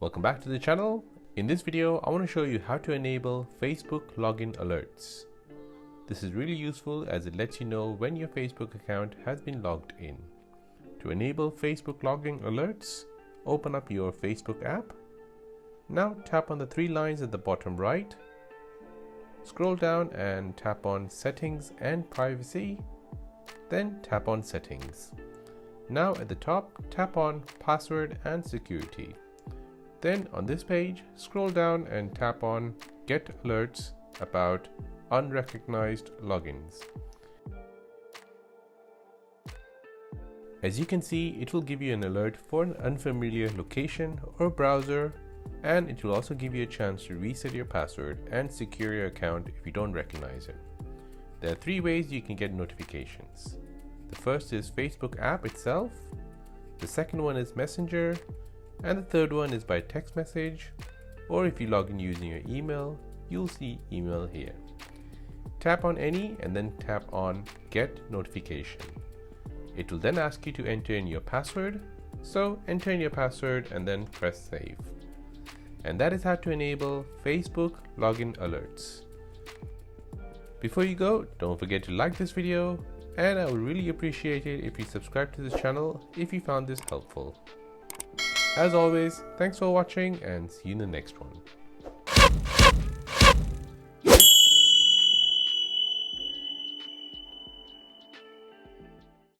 Welcome back to the channel. In this video, I want to show you how to enable Facebook login alerts. This is really useful as it lets you know when your Facebook account has been logged in. To enable Facebook login alerts, open up your Facebook app. Now tap on the three lines at the bottom right. Scroll down and tap on Settings and Privacy. Then tap on Settings. Now at the top, tap on Password and Security. Then on this page, scroll down and tap on Get Alerts about unrecognized logins. As you can see, it will give you an alert for an unfamiliar location or browser, and it will also give you a chance to reset your password and secure your account if you don't recognize it. There are three ways you can get notifications. The first is Facebook app itself, the second one is Messenger, and the third one is by text message, or if you log in using your email, you'll see email here. Tap on any and then tap on Get Notification. It will then ask you to enter in your password, so enter in your password and then press Save. And that is how to enable Facebook login alerts. Before you go, don't forget to like this video, and I would really appreciate it if you subscribe to this channel if you found this helpful. As always, thanks for watching and see you in the next one.